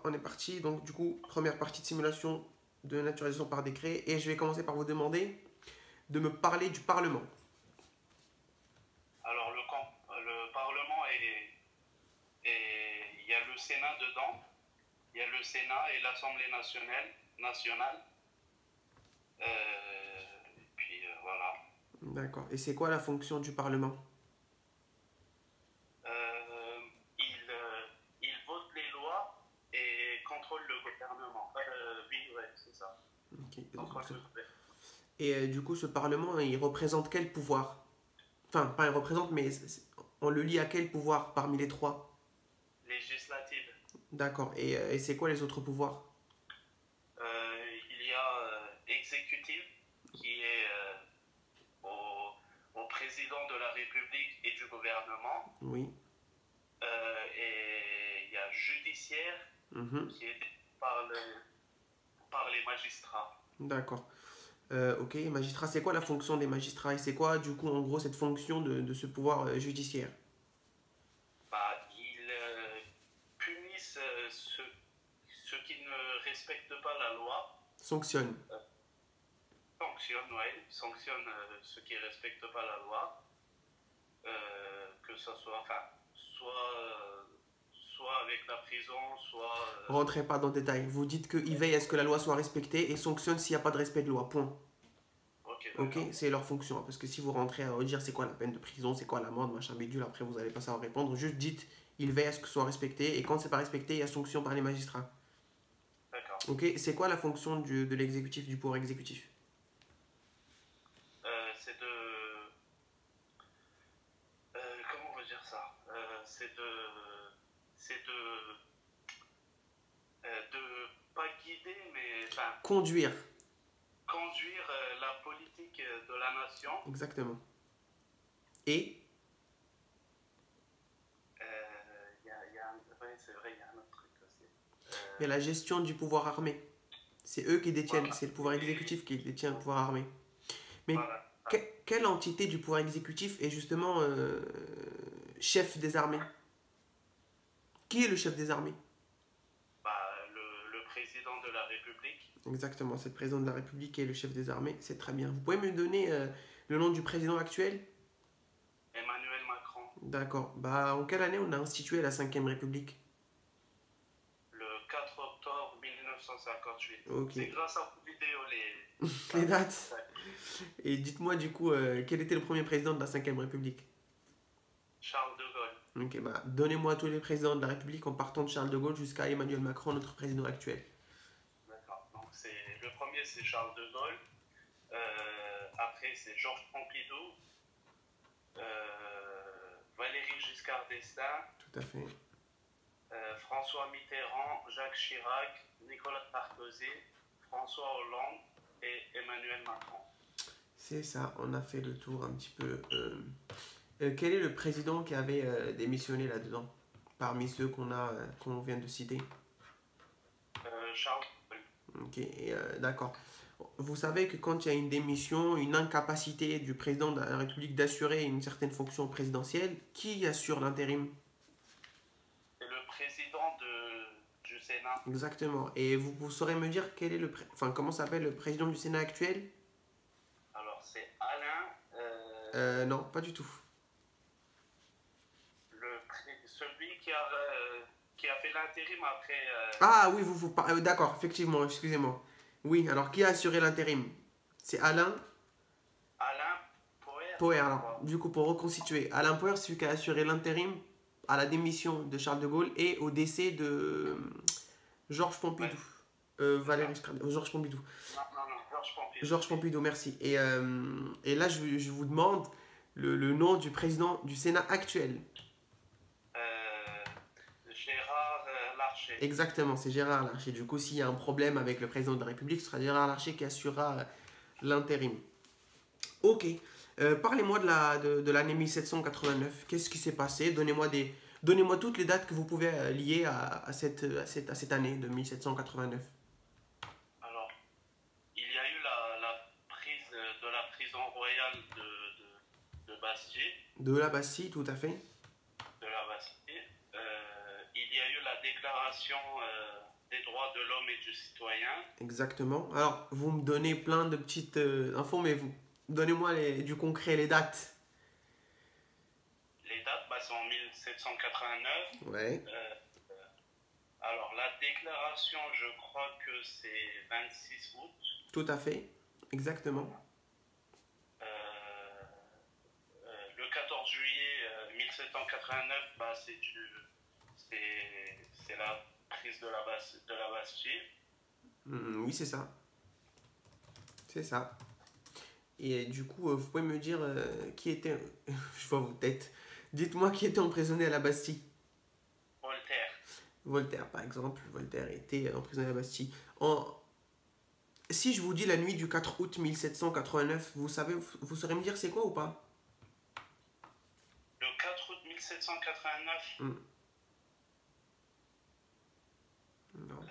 on est parti. Donc, du coup, première partie de simulation de naturalisation par décret. Et je vais commencer par vous demander de me parler du Parlement. Alors, le Parlement il y a le Sénat dedans. Il y a le Sénat et l'Assemblée nationale. Et puis, voilà. D'accord. Et c'est quoi la fonction du Parlement? Euh, il vote les lois et contrôle le gouvernement. Oui, ouais, c'est ça. Ok. Contrôle le gouvernement. Et du coup, ce Parlement, il représente quel pouvoir? Enfin, pas il représente, mais on le lie à quel pouvoir parmi les trois? Législative. D'accord. Et c'est quoi les autres pouvoirs? Il y a exécutif qui est au président de la République et du gouvernement. Oui. Et il y a judiciaire qui est par les magistrats. D'accord. Ok, magistrat, c'est quoi la fonction des magistrats et c'est quoi, du coup, en gros, cette fonction de ce pouvoir judiciaire? Bah, ils punissent ceux qui ne respectent pas la loi. Sanctionne. Sanctionne ceux qui ne respectent pas la loi. Que ce soit, soit avec la prison, soit... Rentrez pas dans le détail. Vous dites qu'il veille à ce que la loi soit respectée et sanctionne s'il n'y a pas de respect de loi. Point. Ok, c'est leur fonction. Parce que si vous rentrez à dire c'est quoi la peine de prison, c'est quoi l'amende, machin bidule, après vous n'allez pas savoir répondre. Juste dites, il veille à ce que ce soit respecté et quand c'est pas respecté, il y a sanction par les magistrats. D'accord. Ok, c'est quoi la fonction de l'exécutif, du pouvoir exécutif? C'est de... comment on va dire ça? C'est de pas guider, mais... Enfin, conduire. Conduire la politique de la nation. Exactement. Et c'est vrai, il y a un autre truc aussi. il y a la gestion du pouvoir armé. C'est eux qui détiennent, Voilà. c'est le pouvoir exécutif qui détient le pouvoir armé. Mais Voilà. quelle entité du pouvoir exécutif est justement chef des armées? Qui est le chef des armées? Le président de la République. Exactement, c'est le président de la République qui est le chef des armées, c'est très bien. Vous pouvez me donner le nom du président actuel? Emmanuel Macron. D'accord. Bah, en quelle année on a institué la 5e République? Le 4 octobre 1958. Ok. C'est grâce à vos vidéos, les dates. Et dites-moi du coup, quel était le premier président de la 5e République? Charles de Gaulle. Ok, bah, donnez-moi tous les présidents de la République en partant de Charles de Gaulle jusqu'à Emmanuel Macron, notre président actuel. D'accord. Donc, le premier, c'est Charles de Gaulle. Après, c'est Georges Pompidou. Valéry Giscard d'Estaing. Tout à fait. François Mitterrand, Jacques Chirac, Nicolas Sarkozy, François Hollande et Emmanuel Macron. C'est ça, on a fait le tour un petit peu. Quel est le président qui avait démissionné là-dedans, parmi ceux qu'on vient de citer? Charles de Gaulle. Ok, d'accord. Vous savez que quand il y a une démission, une incapacité du président de la République d'assurer une certaine fonction présidentielle, qui assure l'intérim? C'est le président du Sénat. Exactement. Et vous saurez me dire quel est comment s'appelle le président du Sénat actuel? Alors, c'est Alain... Non, pas du tout. Celui qui a fait l'intérim après... Ah oui, d'accord, effectivement, excusez-moi. Oui, alors qui a assuré l'intérim? C'est Alain Poher. Alors, du coup, pour reconstituer, Alain Poher, c'est celui qui a assuré l'intérim à la démission de Charles de Gaulle et au décès de Georges Pompidou. Georges Pompidou. Non, Georges Pompidou. Georges Pompidou, merci. Et là, je vous demande le nom du président du Sénat actuel. Gérard Larcher. Exactement, c'est Gérard Larcher. Du coup, s'il y a un problème avec le président de la République, ce sera Gérard Larcher qui assurera l'intérim. Ok. Parlez-moi de l'année 1789. Qu'est-ce qui s'est passé? Donnez-moi toutes les dates que vous pouvez lier à cette année de 1789. Alors, il y a eu la prise de la prison royale de Bastille. De la Bastille, tout à fait. De la Bastille. Il y a eu la déclaration des droits de l'homme et du citoyen. Exactement. Alors, vous me donnez plein de petites infos, mais vous donnez-moi du concret, les dates. Les dates, c'est en 1789. Ouais, Alors, la déclaration, je crois que c'est 26 août. tout à fait. Exactement. Le 14 juillet 1789, c'est la prise de la Bastille. Oui, c'est ça. C'est ça. Et du coup, vous pouvez me dire qui était... Je vois vos têtes. Dites-moi qui était emprisonné à la Bastille. Voltaire. Voltaire, par exemple. Voltaire était emprisonné à la Bastille. Si je vous dis la nuit du 4 août 1789, vous saurez me dire c'est quoi ou pas? Le 4 août 1789. Non.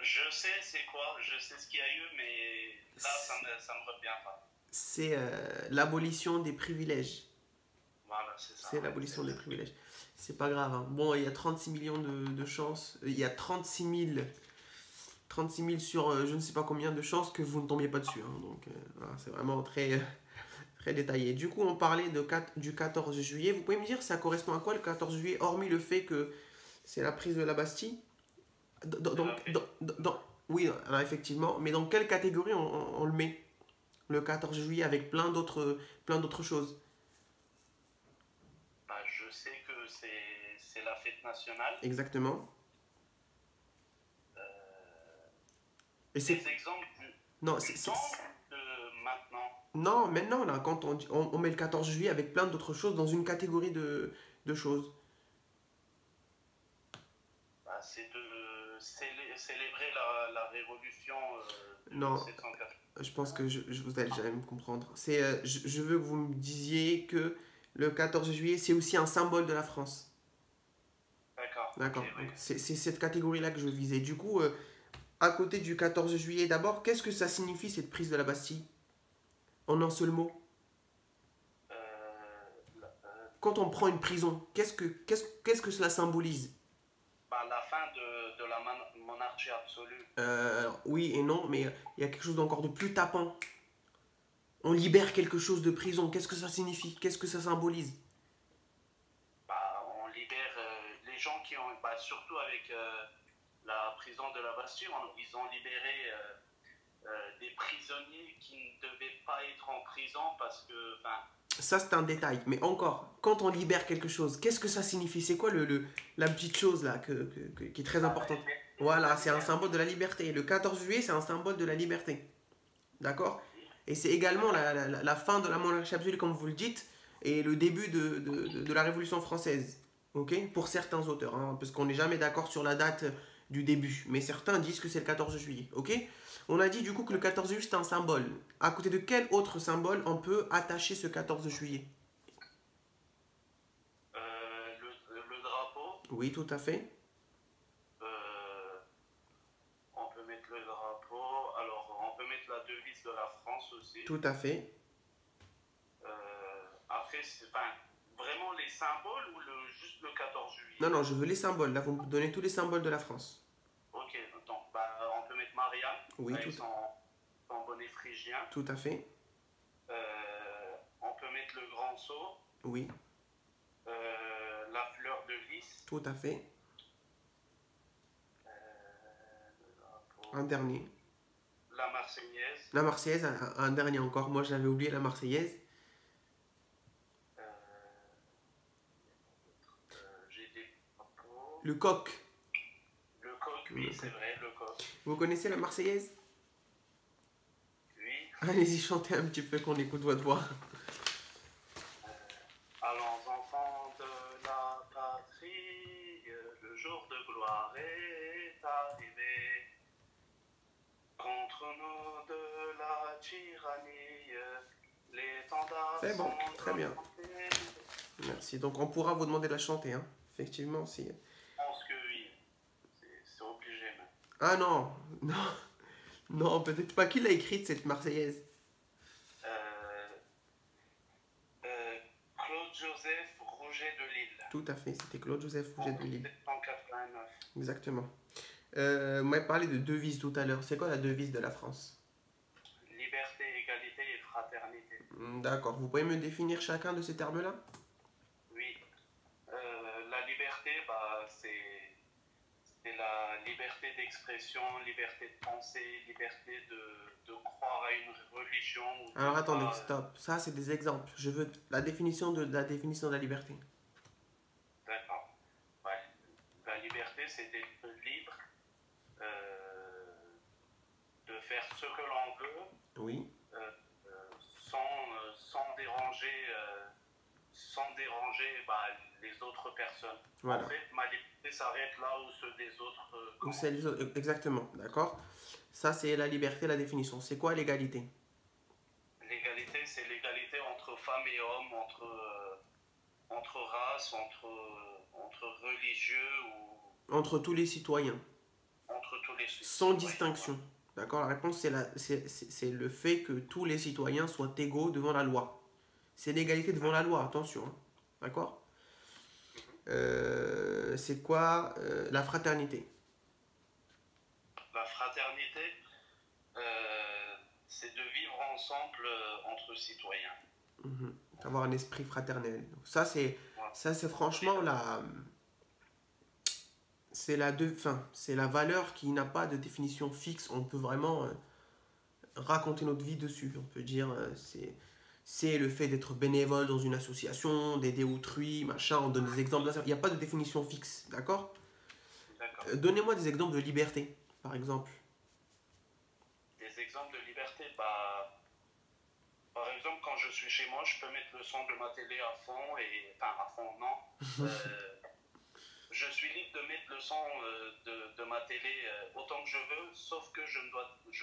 Je sais c'est quoi, je sais ce qu'il y a eu, mais là, ça me revient pas. C'est l'abolition des privilèges. Voilà, c'est ça. C'est l'abolition des privilèges. C'est pas grave. Hein. Bon, il y a 36 millions de chances. Il y a 36 000 sur je ne sais pas combien de chances que vous ne tombiez pas dessus. Hein. Donc, voilà, c'est vraiment très, très détaillé. Du coup, on parlait du 14 juillet. Vous pouvez me dire, ça correspond à quoi le 14 juillet, hormis le fait que c'est la prise de la Bastille? Oui, alors, effectivement. Mais dans quelle catégorie on le met? Le 14 juillet avec plein d'autres choses. Je sais que c'est la fête nationale. Exactement. Et Des exemples non, du temps de maintenant. Non, maintenant, là, quand on met le 14 juillet avec plein d'autres choses dans une catégorie de choses. C'est de célébrer la révolution de Non, 1780. je pense que vous allez jamais me comprendre. Je veux que vous me disiez que le 14 juillet, c'est aussi un symbole de la France. D'accord. Okay, oui. C'est cette catégorie-là que je visais. Du coup, à côté du 14 juillet, d'abord, qu'est-ce que ça signifie cette prise de la Bastille? En un seul mot. Quand on prend une prison, qu'est-ce que cela symbolise? La fin de la monarchie absolue. Oui et non, mais il y a quelque chose d'encore de plus tapant. On libère quelque chose de prison. Qu'est-ce que ça signifie? Qu'est-ce que ça symbolise? On libère les gens qui ont... surtout avec la prison de la Bastille, ils ont libéré des prisonniers qui ne devaient pas être en prison parce que... Ça, c'est un détail. Mais encore, quand on libère quelque chose, qu'est-ce que ça signifie? C'est quoi la petite chose là qui est très importante? Voilà, c'est un symbole de la liberté. Le 14 juillet, c'est un symbole de la liberté. D'accord? Et c'est également la fin de la monarchie absolue, comme vous le dites, et le début de la Révolution française. Ok? Pour certains auteurs, hein, parce qu'on n'est jamais d'accord sur la date du début. Mais certains disent que c'est le 14 juillet. Ok? On a dit du coup que le 14 juillet, c'est un symbole. À côté de quel autre symbole on peut attacher ce 14 juillet? Le drapeau. Oui, tout à fait. On peut mettre le drapeau. Alors, on peut mettre la devise de la France aussi. Tout à fait. Après, c'est vraiment les symboles ou juste le 14 juillet? Non, je veux les symboles. Là, vous me donnez tous les symboles de la France. Ok, donc on peut mettre Marianne. Oui, avec son bonnet phrygien. Tout à fait. On peut mettre le grand sceau. Oui. La fleur de lys. Tout à fait. Le drapeau. Un dernier. La Marseillaise. La Marseillaise, un dernier encore. Moi, j'avais oublié la Marseillaise. J'ai des drapeaux. Le coq. Le coq, oui, c'est vrai, le coq. Vous connaissez la Marseillaise? Oui. Allez-y, chantez un petit peu qu'on écoute votre voix. Allons enfants de la patrie, le jour de gloire est arrivé. Contre nous de la tyrannie, l'étendard C'est bon, sont très bien. remontés. Merci. Donc, on pourra vous demander de la chanter, hein. Effectivement, si... Je pense que oui. C'est obligé, même. Ah non, non, peut-être pas. Qui l'a écrite, cette Marseillaise? Claude Joseph Fouget de Lille. Tout à fait, c'était Claude-Joseph Fouget En de Lille. 1789. Exactement. Vous m'avez parlé de devise tout à l'heure. C'est quoi la devise de la France? Liberté, égalité et fraternité. D'accord. Vous pouvez me définir chacun de ces termes-là? Oui. La liberté, bah, c'est la liberté d'expression, liberté de penser, liberté de croire à une religion ou de Alors attendez, pas. stop. Ça, c'est des exemples. Je veux la définition de la liberté. D'accord. Ouais. La liberté, c'est d'être libre, de faire ce que l'on veut, Oui. euh, sans déranger, bah, les autres personnes. Voilà. En fait, ma liberté s'arrête là où ceux des autres Ou commencent. c'est les autres. Exactement. D'accord. Ça, c'est la liberté, la définition. C'est quoi l'égalité? L'égalité, c'est l'égalité entre femmes et hommes, entre races, entre religieux ou Entre tous les citoyens. entre tous les Sans citoyens. distinction. D'accord. La réponse, c'est le fait que tous les citoyens soient égaux devant la loi. C'est l'égalité devant la loi, attention. Hein. D'accord. C'est quoi la fraternité? La fraternité, c'est de vivre ensemble entre citoyens. Avoir un esprit fraternel. Donc ça, Voilà. c'est franchement c'est la valeur qui n'a pas de définition fixe. On peut vraiment raconter notre vie dessus. On peut dire c'est le fait d'être bénévole dans une association, d'aider autrui, machin. On donne des exemples. Il n'y a pas de définition fixe, d'accord? D'accord. Donnez-moi des exemples de liberté, par exemple. Des exemples de liberté, bah, par exemple, quand je suis chez moi, je peux mettre le son de ma télé à fond, enfin à fond, non. Je suis libre de mettre le son de ma télé autant que je veux, sauf que je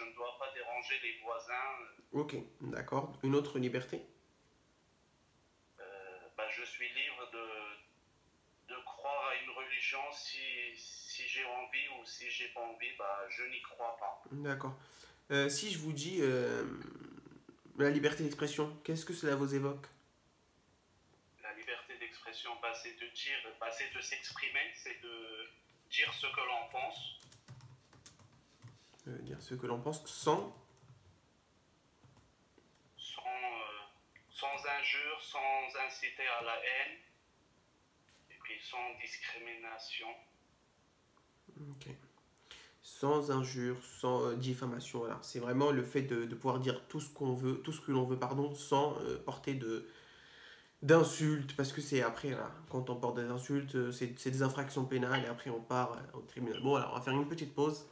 ne dois pas déranger les voisins. Ok, d'accord. Une autre liberté? Bah, je suis libre de croire à une religion si j'ai envie, ou si j'ai pas envie, bah, je n'y crois pas. D'accord. Si je vous dis la liberté d'expression, qu'est-ce que cela vous évoque? La liberté d'expression, bah, c'est de s'exprimer, c'est de dire ce que l'on pense, Dire ce que l'on pense sans... sans injure, sans inciter à la haine, et puis sans discrimination. Ok. Sans injure, sans diffamation. Voilà. C'est vraiment le fait de pouvoir dire tout ce qu'on veut, tout ce que l'on veut, pardon, sans porter d'insultes, parce que c'est après, là, quand on porte des insultes, c'est des infractions pénales, et après on part au tribunal. Bon, alors on va faire une petite pause.